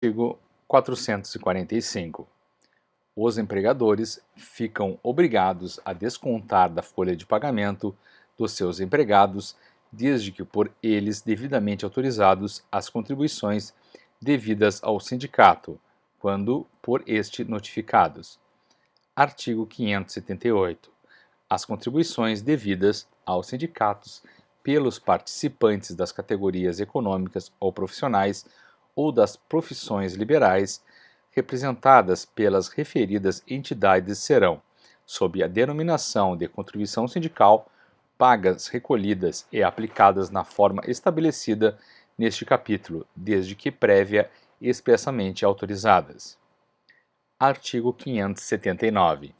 Artigo 445. Os empregadores ficam obrigados a descontar da folha de pagamento dos seus empregados, desde que por eles devidamente autorizados, as contribuições devidas ao sindicato, quando por este notificados. Artigo 578. As contribuições devidas aos sindicatos pelos participantes das categorias econômicas ou profissionais ou das profissões liberais representadas pelas referidas entidades serão, sob a denominação de contribuição sindical, pagas, recolhidas e aplicadas na forma estabelecida neste capítulo, desde que prévia e expressamente autorizadas. Artigo 579.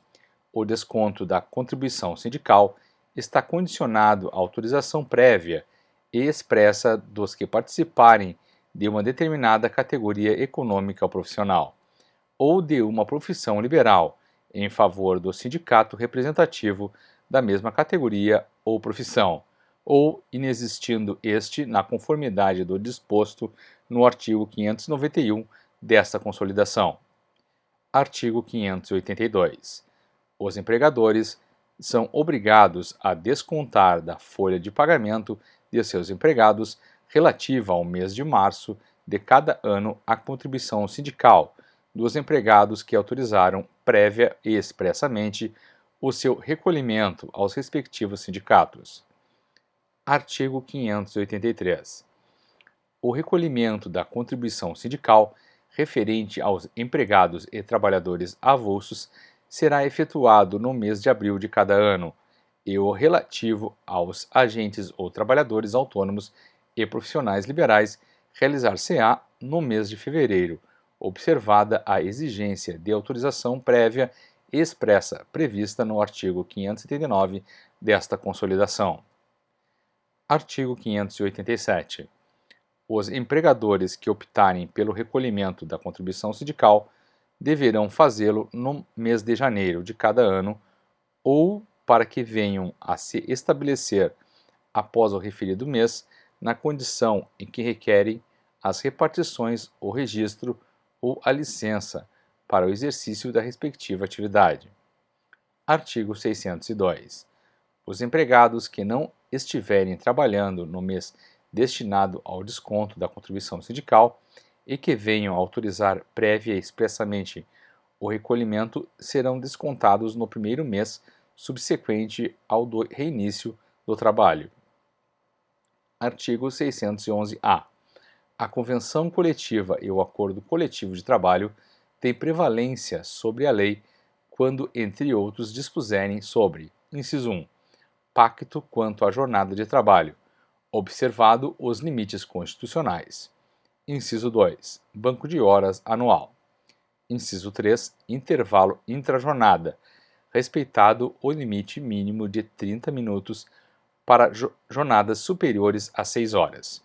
O desconto da contribuição sindical está condicionado à autorização prévia e expressa dos que participarem de uma determinada categoria econômica ou profissional, ou de uma profissão liberal, em favor do sindicato representativo da mesma categoria ou profissão, ou inexistindo este na conformidade do disposto no artigo 591 desta consolidação. Artigo 582. Os empregadores são obrigados a descontar da folha de pagamento de seus empregados relativa ao mês de março de cada ano a contribuição sindical dos empregados que autorizaram prévia e expressamente o seu recolhimento aos respectivos sindicatos. Artigo 583. O recolhimento da contribuição sindical referente aos empregados e trabalhadores avulsos será efetuado no mês de abril de cada ano, e o relativo aos agentes ou trabalhadores autônomos e profissionais liberais realizar-se-á no mês de fevereiro, observada a exigência de autorização prévia expressa prevista no artigo 579 desta consolidação. Artigo 587. Os empregadores que optarem pelo recolhimento da contribuição sindical deverão fazê-lo no mês de janeiro de cada ano ou para que venham a se estabelecer após o referido mês, na condição em que requerem as repartições, o registro ou a licença para o exercício da respectiva atividade. Artigo 602. Os empregados que não estiverem trabalhando no mês destinado ao desconto da contribuição sindical e que venham a autorizar prévia e expressamente o recolhimento serão descontados no primeiro mês subsequente ao do reinício do trabalho. Artigo 611-A. A convenção coletiva e o acordo coletivo de trabalho têm prevalência sobre a lei quando, entre outros, dispuserem sobre: inciso 1. Pacto quanto à jornada de trabalho, observado os limites constitucionais. Inciso 2. Banco de horas anual. Inciso 3. Intervalo intrajornada, respeitado o limite mínimo de 30 minutos para jornadas superiores a 6 horas.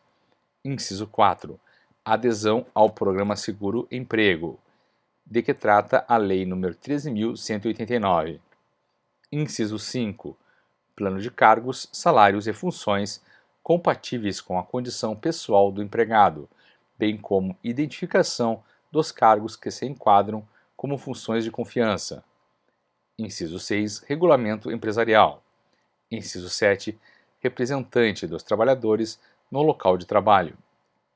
Inciso 4. Adesão ao Programa Seguro Emprego, de que trata a Lei nº 13.189. Inciso 5. Plano de cargos, salários e funções compatíveis com a condição pessoal do empregado, bem como identificação dos cargos que se enquadram como funções de confiança. Inciso 6. Regulamento empresarial. Inciso 7. Representante dos trabalhadores no local de trabalho.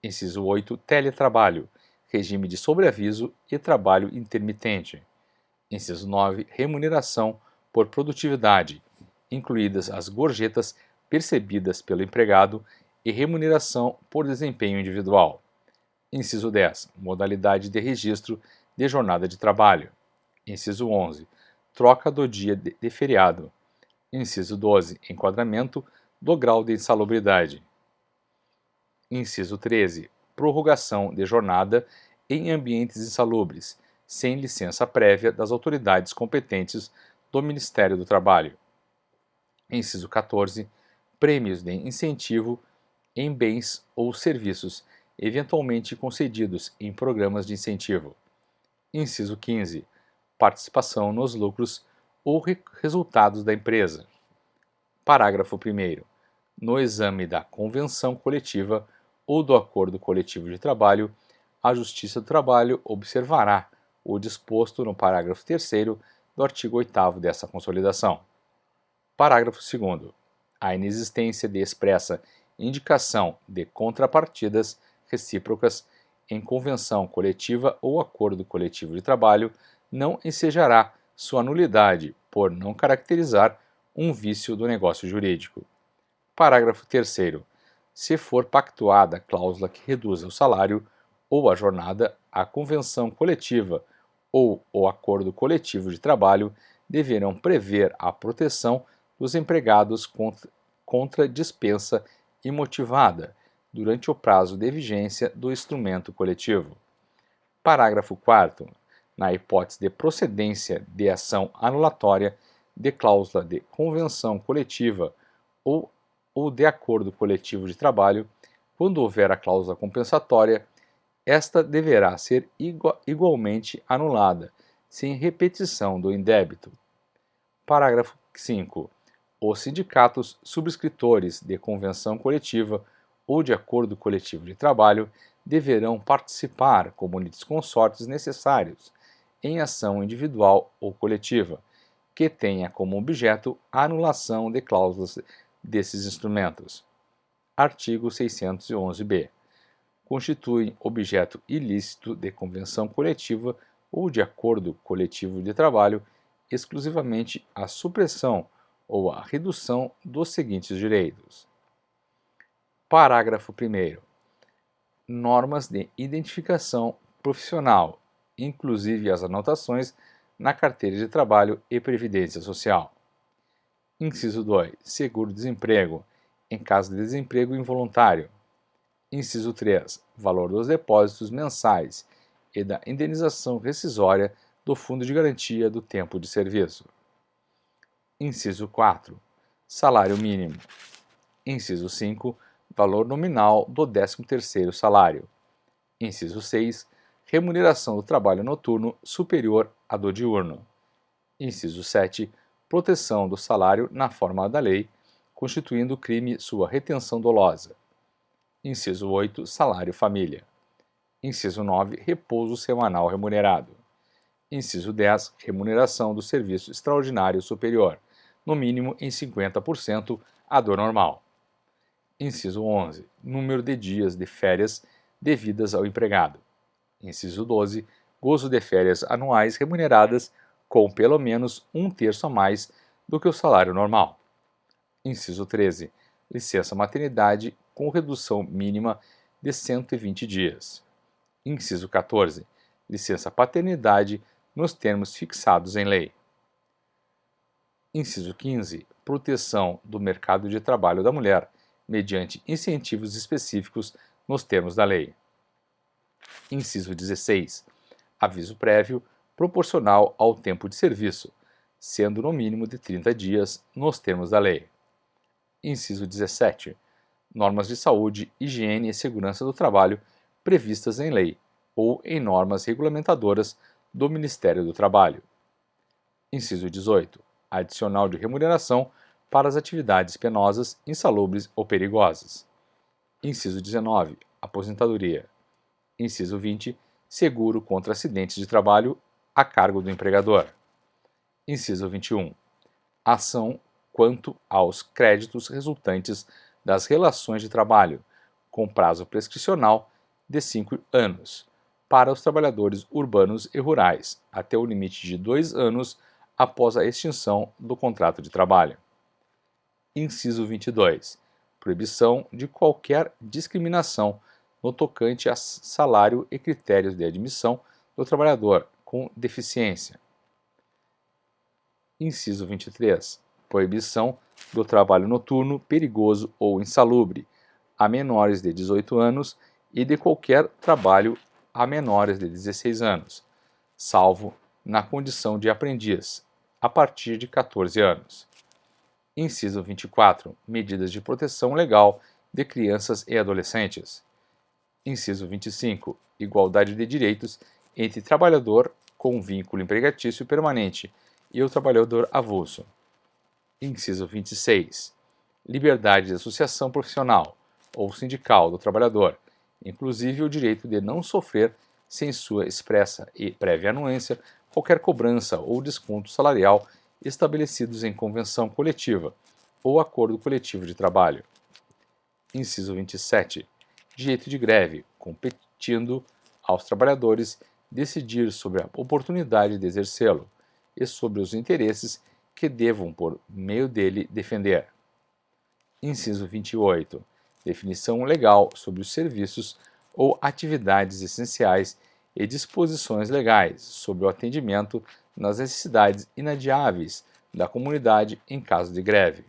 Inciso 8. Teletrabalho, regime de sobreaviso e trabalho intermitente. Inciso 9. Remuneração por produtividade, incluídas as gorjetas percebidas pelo empregado e remuneração por desempenho individual. Inciso 10. Modalidade de registro de jornada de trabalho. Inciso 11. Troca do dia de feriado. Inciso 12. Enquadramento do grau de insalubridade. Inciso 13. Prorrogação de jornada em ambientes insalubres, sem licença prévia das autoridades competentes do Ministério do Trabalho. Inciso 14. Prêmios de incentivo em bens ou serviços eventualmente concedidos em programas de incentivo. Inciso 15. Participação nos lucros ou resultados da empresa. Parágrafo 1º. No exame da convenção coletiva ou do acordo coletivo de trabalho, a Justiça do Trabalho observará o disposto no parágrafo 3º do artigo 8º dessa consolidação. Parágrafo 2º. A inexistência de expressa indicação de contrapartidas recíprocas em convenção coletiva ou acordo coletivo de trabalho não ensejará sua nulidade por não caracterizar um vício do negócio jurídico. Parágrafo 3º. Se for pactuada cláusula que reduza o salário ou a jornada, a convenção coletiva ou o acordo coletivo de trabalho deverão prever a proteção dos empregados contra dispensa imotivada durante o prazo de vigência do instrumento coletivo. Parágrafo 4º. Na hipótese de procedência de ação anulatória de cláusula de convenção coletiva ou de acordo coletivo de trabalho, quando houver a cláusula compensatória, esta deverá ser igualmente anulada, sem repetição do indébito. Parágrafo 5. Os sindicatos subscritores de convenção coletiva ou de acordo coletivo de trabalho deverão participar como litisconsortes necessários em ação individual ou coletiva, que tenha como objeto a anulação de cláusulas desses instrumentos. Artigo 611-B. Constituem objeto ilícito de convenção coletiva ou de acordo coletivo de trabalho exclusivamente a supressão ou a redução dos seguintes direitos. Parágrafo 1º. Normas de identificação profissional, inclusive as anotações na carteira de trabalho e previdência social. Inciso 2. Seguro-desemprego, em caso de desemprego involuntário. Inciso 3. Valor dos depósitos mensais e da indenização rescisória do Fundo de Garantia do Tempo de Serviço. Inciso 4. Salário mínimo. Inciso 5. Valor nominal do 13º salário. Inciso 6. Remuneração do trabalho noturno superior à do diurno. Inciso 7. Proteção do salário na forma da lei, constituindo crime sua retenção dolosa. Inciso 8. Salário família. Inciso 9. Repouso semanal remunerado. Inciso 10. Remuneração do serviço extraordinário superior, no mínimo em 50% à do normal. Inciso 11. Número de dias de férias devidas ao empregado. Inciso 12. Gozo de férias anuais remuneradas com pelo menos 1/3 a mais do que o salário normal. Inciso 13. Licença maternidade com redução mínima de 120 dias. Inciso 14. Licença paternidade nos termos fixados em lei. Inciso 15. Proteção do mercado de trabalho da mulher, mediante incentivos específicos nos termos da lei. Inciso 16. Aviso prévio proporcional ao tempo de serviço, sendo no mínimo de 30 dias nos termos da lei. Inciso 17. Normas de saúde, higiene e segurança do trabalho previstas em lei ou em normas regulamentadoras do Ministério do Trabalho. Inciso 18. Adicional de remuneração para as atividades penosas, insalubres ou perigosas. Inciso 19. Aposentadoria. Inciso 20. Seguro contra acidentes de trabalho a cargo do empregador. Inciso 21. Ação quanto aos créditos resultantes das relações de trabalho, com prazo prescricional de 5 anos, para os trabalhadores urbanos e rurais, até o limite de 2 anos após a extinção do contrato de trabalho. Inciso 22. Proibição de qualquer discriminação no tocante a salário e critérios de admissão do trabalhador com deficiência. Inciso 23. Proibição do trabalho noturno, perigoso ou insalubre a menores de 18 anos e de qualquer trabalho a menores de 16 anos, salvo na condição de aprendiz, a partir de 14 anos. Inciso 24. Medidas de proteção legal de crianças e adolescentes. Inciso 25. Igualdade de direitos entre trabalhador com vínculo empregatício permanente e o trabalhador avulso. Inciso 26. Liberdade de associação profissional ou sindical do trabalhador, inclusive o direito de não sofrer, sem sua expressa e prévia anuência, qualquer cobrança ou desconto salarial estabelecidos em convenção coletiva ou acordo coletivo de trabalho. Inciso 27. Direito de greve, competindo aos trabalhadores decidir sobre a oportunidade de exercê-lo e sobre os interesses que devam, por meio dele, defender. Inciso 28. Definição legal sobre os serviços ou atividades essenciais e disposições legais sobre o atendimento nas necessidades inadiáveis da comunidade em caso de greve.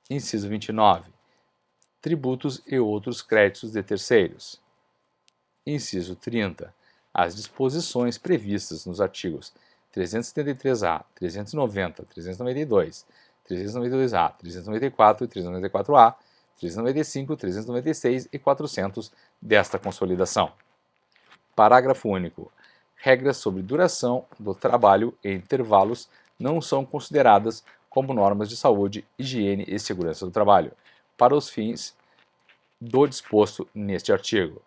Inciso 29. Tributos e outros créditos de terceiros. Inciso 30. As disposições previstas nos artigos 373-A, 390, 392, 392-A, 394 e 394-A, 395, 396 e 400 desta consolidação. Parágrafo único. Regras sobre duração do trabalho e intervalos não são consideradas como normas de saúde, higiene e segurança do trabalho, para os fins do disposto neste artigo.